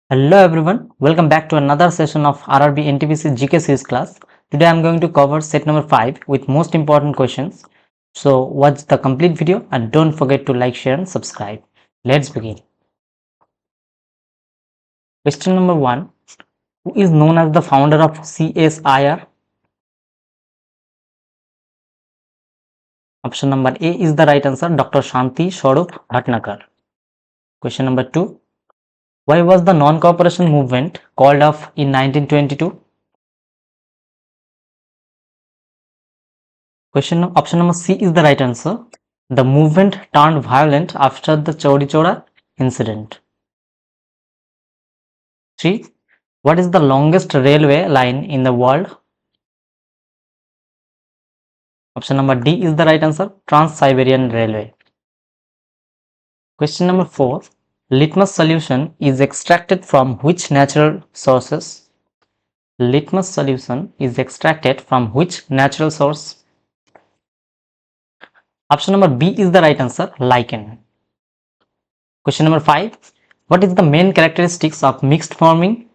Hello everyone, welcome back to another session of RRB NTPC GK series class. Today I am going to cover set number 5 with most important questions. So watch the complete video and don't forget to like, share and subscribe. Let's begin. Question number 1. Who is known as the founder of CSIR? Option number A is the right answer, Dr. Shanti Swarup Bhatnagar. Question number 2. Why was the non-cooperation movement called off in 1922? Option number C is the right answer. The movement turned violent after the Chauri Chora incident. 3. What is the longest railway line in the world? Option number D is the right answer, Trans-Siberian Railway. Question number 4. Litmus solution is extracted from which natural sources? Litmus solution is extracted from which natural source? Option number B is the right answer, lichen. Question number 5. What is the main characteristics of mixed farming?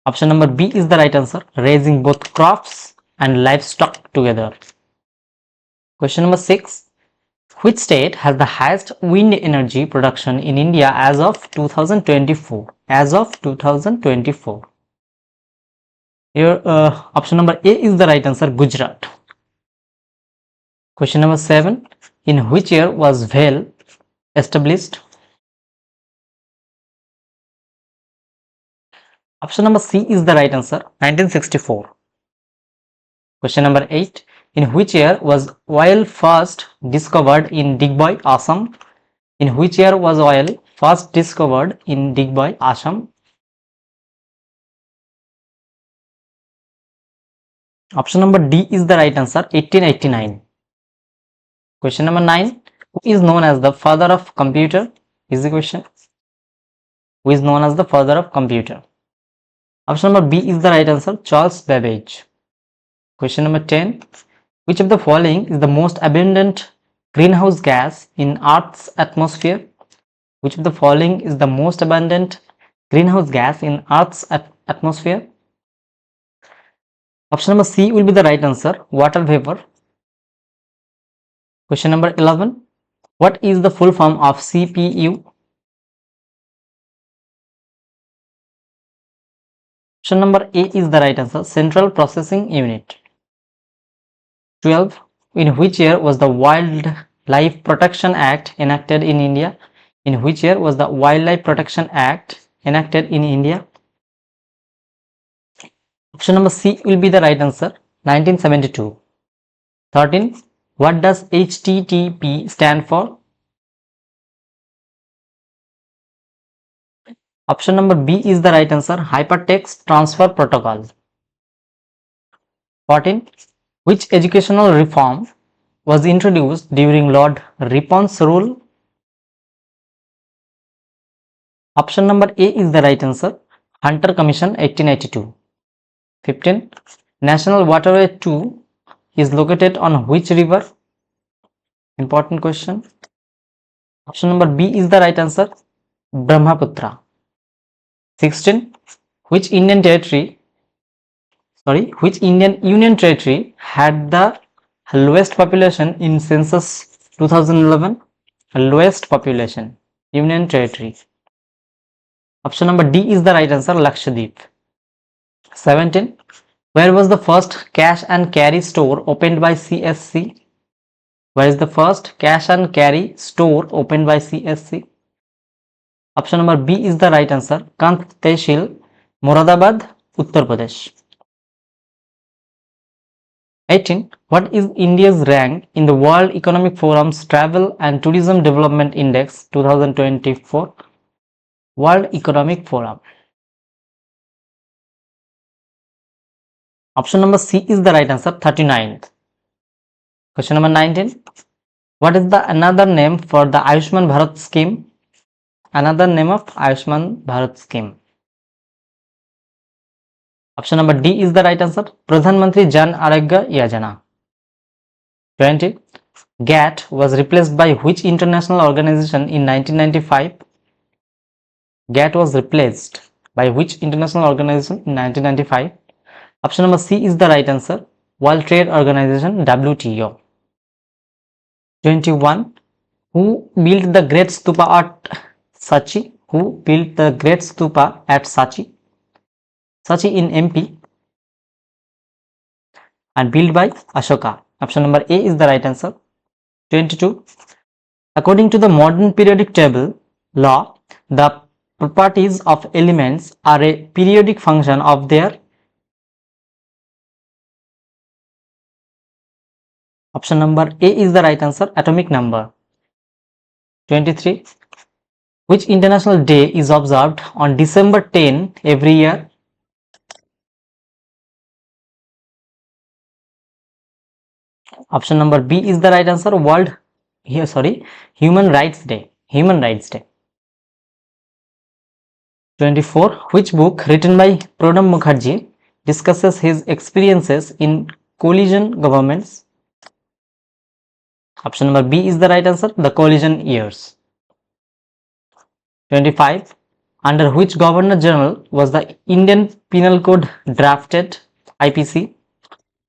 Option number B is the right answer, raising both crops and livestock together. Question number 6. Which state has the highest wind energy production in India as of 2024? As of 2024. Here, option number A is the right answer, Gujarat. Question number 7. In which year was VAL established? Option number C is the right answer, 1964. Question number 8. In which year was oil first discovered in Digboi, Assam? In which year was oil first discovered in Digboi, Assam? Option number D is the right answer, 1889. Question number 9. Who is known as the father of computer? Is the question. Who is known as the father of computer? Option number B is the right answer, Charles Babbage. Question number 10. Which of the following is the most abundant greenhouse gas in Earth's atmosphere? Which of the following is the most abundant greenhouse gas in Earth's atmosphere? Option number C will be the right answer, water vapor. Question number 11. What is the full form of CPU? Option number A is the right answer, Central Processing Unit. 12. In which year was the Wildlife Protection Act enacted in India? In which year was the Wildlife Protection Act enacted in India? Option number C will be the right answer, 1972. 13. What does HTTP stand for? Option number B is the right answer, Hypertext Transfer Protocol. 14. Which educational reform was introduced during Lord Ripon's rule? Option number A is the right answer, Hunter Commission 1882. 15. National Waterway 2 is located on which river? Important question. Option number B is the right answer, Brahmaputra. 16. Which Indian Union Territory had the lowest population in census 2011? Lowest population, Union Territory. Option number D is the right answer, Lakshadweep. 17. Where was the first cash and carry store opened by CSC? Where is the first cash and carry store opened by CSC? Option number B is the right answer, Kant Tehsil, Moradabad, Uttar Pradesh. 18. What is India's rank in the World Economic Forum's Travel and Tourism Development Index 2024? World Economic Forum. Option number C is the right answer, 39th. Question number 19. What is the another name for the Ayushman Bharat scheme? Another name of Ayushman Bharat scheme. Option number D is the right answer, Pradhan Mantri Jan Arogya Yojana. 20. GATT was replaced by which international organization in 1995? GATT was replaced by which international organization in 1995? Option number C is the right answer. World Trade Organization, WTO. 21. Who built the Great Stupa at Sachi? Who built the Great Stupa at Sachi? Sachi in MP and built by Ashoka. Option number A is the right answer. 22. According to the modern periodic table law, the properties of elements are a periodic function of their. Option number A is the right answer, atomic number. 23. Which international day is observed on December 10 every year? Option number B is the right answer, Human Rights Day. Human Rights Day. 24. Which book written by Pranab Mukherjee discusses his experiences in coalition governments? Option number B is the right answer, The Coalition Years. 25. Under which Governor General was the Indian Penal Code drafted? IPC.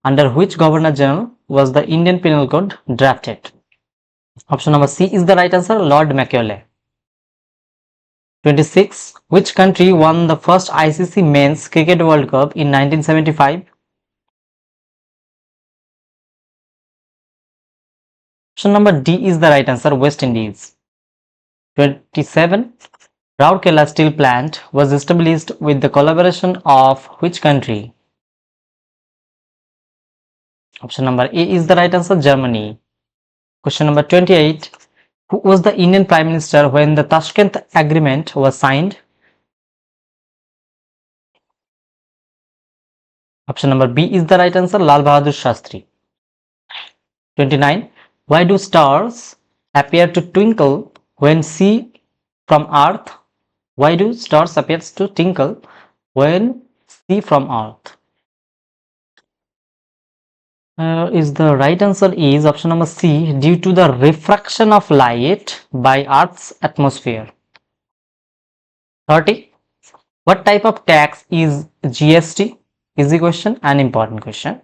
Under which Governor General was the Indian Penal Code drafted? Option number C is the right answer, Lord Macaulay. 26. Which country won the first ICC Men's Cricket World Cup in 1975? Option number D is the right answer, West Indies. 27. Rourkela Steel Plant was established with the collaboration of which country? Option number A is the right answer, Germany. Question number 28. Who was the Indian Prime Minister when the Tashkent Agreement was signed? Option number B is the right answer, Lal Bahadur Shastri. 29. Why do stars appear to twinkle when seen from Earth? Why do stars appear to twinkle when seen from Earth? Is the right answer is option number C, due to the refraction of light by Earth's atmosphere. 30. What type of tax is GST? Easy question and important question.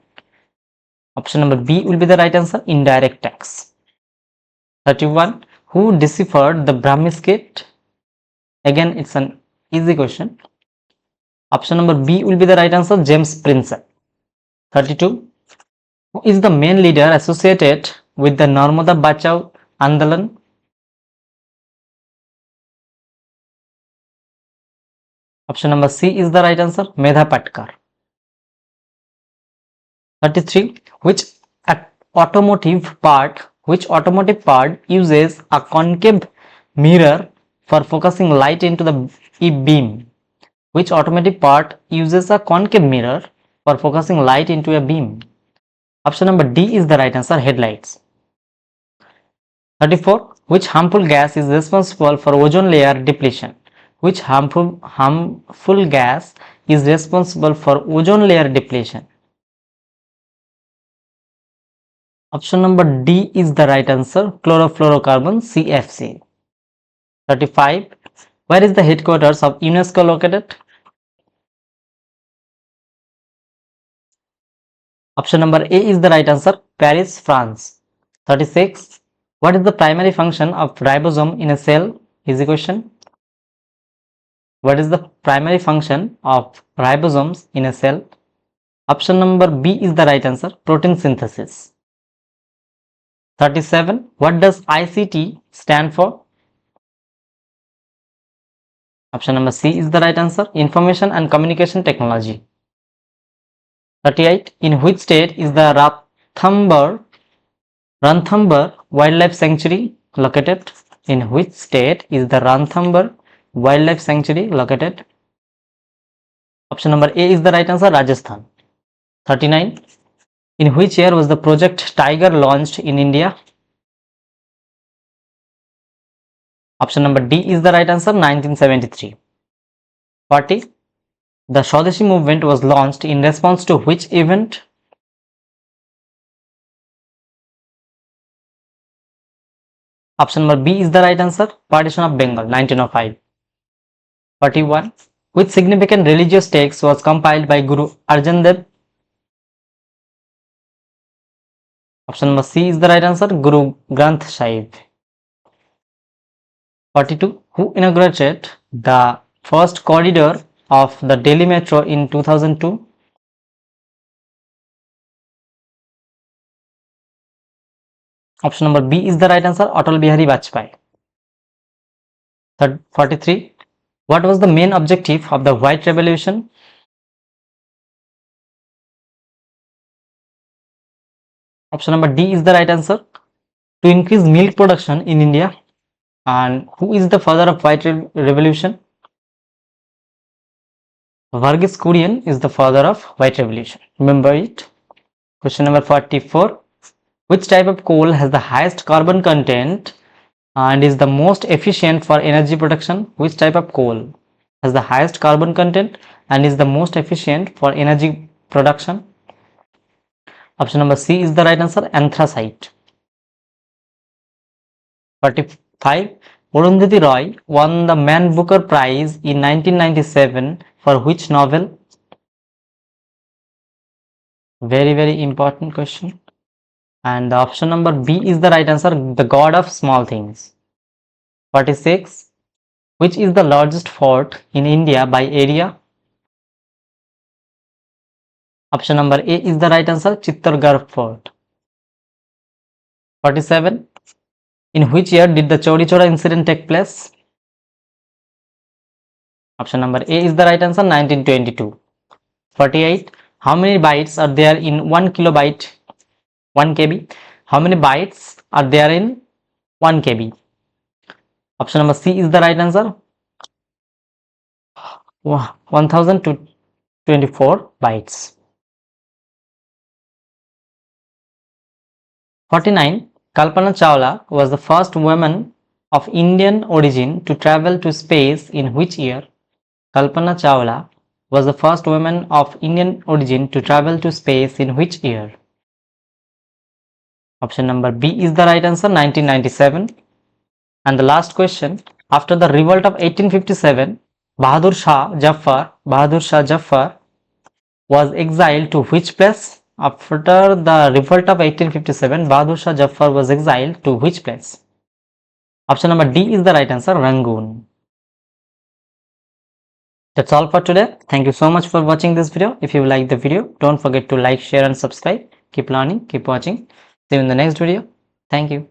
Option number B will be the right answer, indirect tax. 31. Who deciphered the Brahmi script? Again, it's an easy question. Option number B will be the right answer, James Prince. 32. Who is the main leader associated with the Narmada Bachao Andalan? Option number C is the right answer, Medha Patkar. 33. Which automotive part uses a concave mirror for focusing light into the beam? Which automotive part uses a concave mirror for focusing light into a beam? Option number D is the right answer, headlights. 34. Which harmful gas is responsible for ozone layer depletion? Which harmful gas is responsible for ozone layer depletion? Option number D is the right answer, chlorofluorocarbon, CFC. 35. Where is the headquarters of UNESCO located? Option number A is the right answer, Paris, France. 36. What is the primary function of ribosome in a cell? Easy question. What is the primary function of ribosomes in a cell? Option number B is the right answer, protein synthesis. 37. What does ICT stand for? Option number C is the right answer, Information and Communication Technology. 38. In which state is the Ranthambore Wildlife Sanctuary located? In which state is the Ranthambore Wildlife Sanctuary located? Option number A is the right answer, Rajasthan. 39. In which year was the Project Tiger launched in India? Option number D is the right answer, 1973. 40. The Swadeshi movement was launched in response to which event? Option number B is the right answer. Partition of Bengal, 1905. 41. Which significant religious text was compiled by Guru Arjan Dev? Option number C is the right answer. Guru Granth Sahib. 42. Who inaugurated the first corridor of the Delhi Metro in 2002? Option number B is the right answer. Atal Bihari Vajpayee. 43. What was the main objective of the White Revolution? Option number D is the right answer. To increase milk production in India. And who is the father of White Revolution? Varghese Kurian is the father of White Revolution. Remember it. Question number 44. Which type of coal has the highest carbon content and is the most efficient for energy production? Which type of coal has the highest carbon content and is the most efficient for energy production? Option number C is the right answer. Anthracite. 45. Arundhati Roy won the Man Booker Prize in 1997 for which novel? Very important question. And the option number B is the right answer. The God of Small Things. 46. Which is the largest fort in India by area? Option number A is the right answer. Chittorgarh Fort. 47. In which year did the Chauri Chora incident take place? Option number A is the right answer. 1922. 48. How many bytes are there in 1 kilobyte? 1 KB. How many bytes are there in 1 KB? Option number C is the right answer. 1024 bytes. 49. Kalpana Chawla was the first woman of Indian origin to travel to space in which year? Kalpana Chawla was the first woman of Indian origin to travel to space in which year? Option number B is the right answer. 1997. And the last question. After the revolt of 1857, Bahadur Shah Jaffar was exiled to which place? After the revolt of 1857, Bahadur Shah Jaffar was exiled to which place? Option number D is the right answer. Rangoon. That's all for today. Thank you so much for watching this video. If you like the video, don't forget to like, share and subscribe. Keep learning, keep watching. See you in the next video. Thank you.